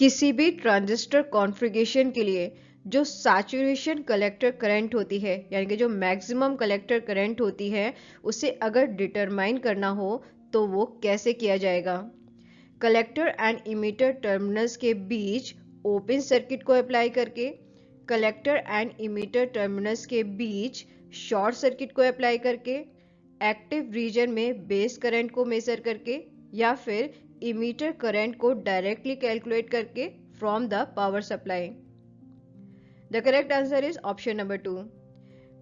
किसी भी transistor configuration के लिए जो सैचुरेशन कलेक्टर करंट होती है, यानी कि जो मैक्सिमम कलेक्टर करंट होती है, उसे अगर डिटरमाइन करना हो तो वो कैसे किया जाएगा। कलेक्टर एंड इमीटर टर्मिनल्स के बीच ओपन सर्किट को अप्लाई करके, कलेक्टर एंड इमीटर टर्मिनल्स के बीच शॉर्ट सर्किट को अप्लाई करके, एक्टिव रीजन में बेस करंट को मेजर करके, या फिर इमीटर करंट को डायरेक्टली कैलकुलेट करके from the power supply. The correct answer is option number 2।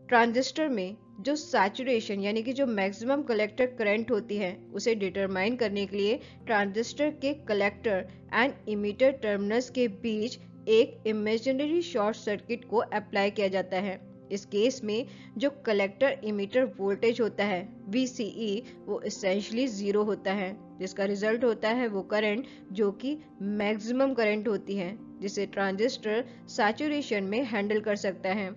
Transistor में जो सैचुरेशन यानी कि जो मैक्सिमम कलेक्टर करंट होती है, उसे डिटरमाइन करने के लिए ट्रांजिस्टर के कलेक्टर एंड इमीटर टर्मिनल्स के बीच एक इमेजिनरी शॉर्ट सर्किट को अप्लाई किया जाता है। इस केस में जो कलेक्टर इमीटर वोल्टेज होता है VCE, वो एसेंशियली 0 होता है, जिसका रिजल्ट होता है वो करंट जो कि मैक्सिमम करंट होती है, जिसे ट्रांजिस्टर सैचुरेशन में हैंडल कर सकता है।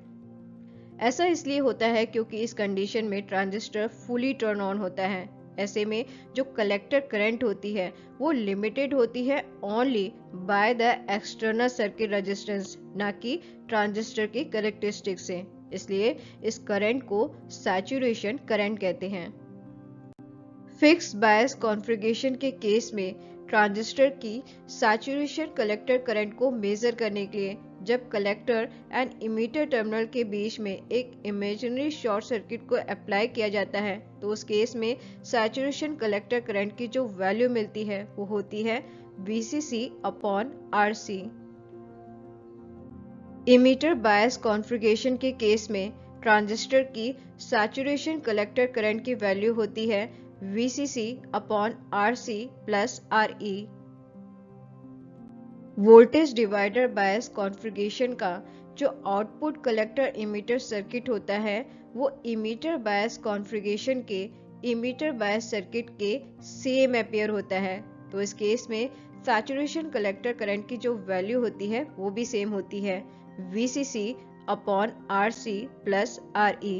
ऐसा इसलिए होता है क्योंकि इस कंडीशन में ट्रांजिस्टर फुली टर्न ऑन होता है। ऐसे में जो कलेक्टर करंट होती है वो लिमिटेड होती है only by the external circuit resistance, ना कि ट्रांजिस्टर की कैरेक्टरिस्टिक से। इसलिए इस करंट को सैचुरेशन करंट कहते हैं। फिक्स बायस कॉन्फ़िगरेशन के केस में ट्रांजिस्टर की सैचुरेशन कलेक्टर करंट को मेजर करने के लिए जब कलेक्टर एंड इमीटर टर्मिनल के बीच में एक इमेजिनरी शॉर्ट सर्किट को अप्लाई किया जाता है, तो उस केस में सैचुरेशन कलेक्टर करंट की जो वैल्यू मिलती है वो होती है VCC/RC। इमीटर बायस कॉन्फ़िगरेशन के केस में ट्रांजिस्टर की सैचुरेशन कलेक्टर करंट की वैल्यू होती है VCC/RC + RE। Voltage divider bias configuration का जो आउटपुट कलेक्टर इमीटर सर्किट होता है वो इमीटर बायस कॉन्फ़िगरेशन के इमीटर बायस सर्किट के सेम अपीयर होता है। तो इस केस में सैचुरेशन कलेक्टर करंट की जो वैल्यू होती है वो भी सेम होती है VCC/RC + RE।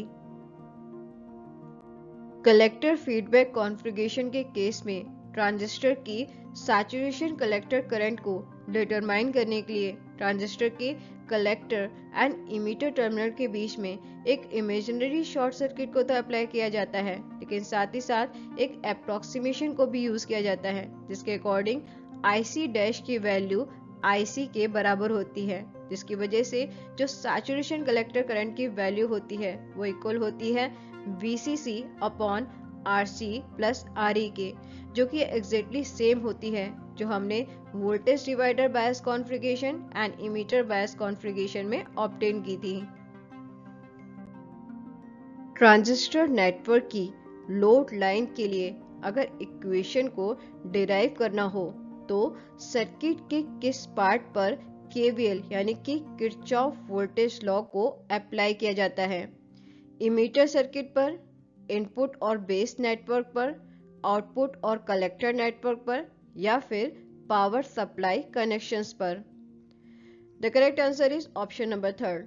Collector feedback configuration के केस में ट्रांजिस्टर की सैचुरेशन कलेक्टर करंट को डिटरमाइन करने के लिए ट्रांजिस्टर के कलेक्टर एंड इमीटर टर्मिनल के बीच में एक इमेजिनरी शॉर्ट सर्किट को तो अप्लाई किया जाता है, लेकिन साथ ही साथ एक अप्रोक्सीमेशन को भी यूज किया जाता है, जिसके अकॉर्डिंग IC डैश की वैल्यू IC के बराबर होती है, जिसकी वजह से जो सैचुरेशन कलेक्टर करंट की वैल्यू होती है वो इक्वल होती है VCC/RC + RE के, जो कि एग्जैक्टली सेम होती है जो हमने voltage divider bias configuration and emitter bias configuration में ऑब्टेन की थी। ट्रांजिस्टर नेटवर्क की लोड लाइन के लिए अगर इक्वेशन को डिराइव करना हो तो सर्किट के किस पार्ट पर KVL यानी कि किरचॉफ वोल्टेज लॉ को अप्लाई किया जाता है? इमीटर सर्किट पर, इनपुट और बेस नेटवर्क पर, आउटपुट और कलेक्टर नेटवर्क पर, या फिर पावर सप्लाई कनेक्शंस पर। The correct answer is option number 3।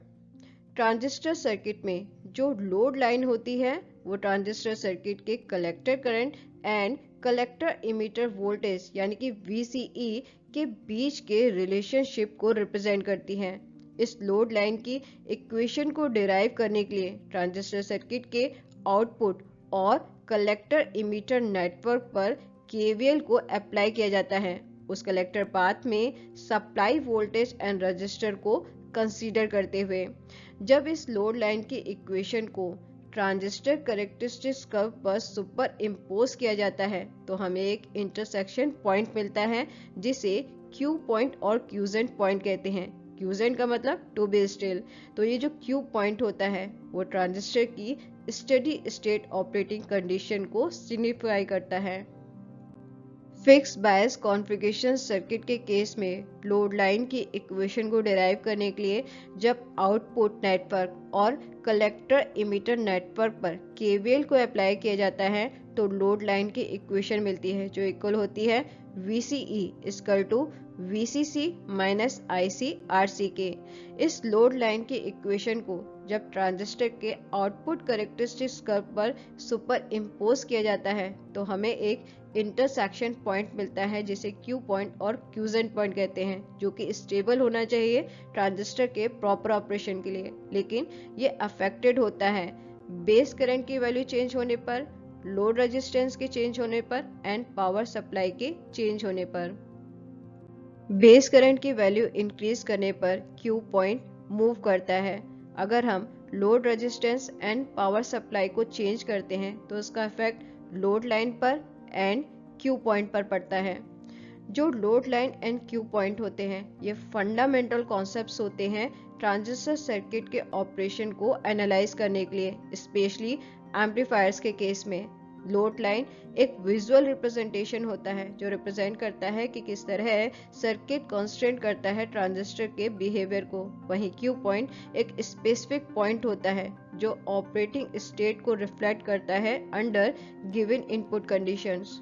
Transistor circuit में जो लोड लाइन होती है वो ट्रांजिस्टर सर्किट के collector current and collector emitter voltage यानी कि VCE के बीच के रिलेशनशिप को रिप्रेजेंट करती है। इस लोड लाइन की इक्वेशन को डिराइव करने के लिए ट्रांजिस्टर सर्किट के आउटपुट और कलेक्टर इमीटर नेटवर्क पर KVL को अप्लाई किया जाता है, उस कलेक्टर पाथ में सप्लाई वोल्टेज एंड रजिस्टर को कंसीडर करते हुए। जब इस लोड लाइन की इक्वेशन को ट्रांजिस्टर कैरेक्टरिस्टिक्स कर्व पर सुपर इम्पोज किया जाता है तो हमें एक इंटरसेक्शन पॉइंट मिलता है जिसे Q पॉइंट और क्यूजेंट पॉइंट कहते हैं। क्यूजेंट का मतलब टू बी स्टिल, तो ये जो Q पॉइंट होता है वो ट्रांजिस्टर की स्टेडी स्टेट ऑपरेटिंग कंडीशन को सिग्निफाई करता है। फिक्स बायस कॉन्फ़िगरेशन सर्किट के केस में लोड लाइन की इक्वेशन को डिराइव करने के लिए जब आउटपुट नेटवर्क और कलेक्टर इमीटर नेटवर्क पर KVL को अप्लाई किया जाता है तो लोड लाइन की इक्वेशन मिलती है जो इक्वल होती है VCE = VCC - IC/RC के। इस लोड लाइन की इक्वेशन को जब ट्रांजिस्टर के आउटपुट कैरेक्टरिस्टिक्स कर्व पर सुपर इम्पोज किया जाता है तो हमें एक इंटरसेक्शन पॉइंट मिलता है जिसे क्यू पॉइंट और क्यूजेंट पॉइंट कहते हैं, जो कि स्टेबल होना चाहिए ट्रांजिस्टर के प्रॉपर ऑपरेशन के लिए, लेकिन ये अफेक्टेड होता है बेस करंट की वैल्यू चेंज होने पर, लोड रेजिस्टेंस के चेंज होने पर एंड पावर सप्लाई के चेंज होने पर। बेस करंट की वैल्यू इंक्रीज करने पर क्यू पॉइंट मूव करता है। अगर हम load resistance and power supply को चेंज करते हैं तो उसका इफेक्ट लोड लाइन पर एंड क्यू पॉइंट पर पड़ता है। जो load line and Q point होते हैं ये फंडामेंटल कॉन्सेप्ट्स होते हैं ट्रांजिस्टर सर्किट के ऑपरेशन को एनालाइज करने के लिए, स्पेशली एम्पलीफायर्स के केस में। लोड लाइन एक विजुअल रिप्रेजेंटेशन होता है जो रिप्रेजेंट करता है कि किस तरह सर्किट कॉन्स्टेंट करता है ट्रांजिस्टर के बिहेवियर को। वहीं क्यू पॉइंट एक स्पेसिफिक पॉइंट होता है जो ऑपरेटिंग स्टेट को रिफ्लेक्ट करता है अंडर गिवन इनपुट कंडीशंस।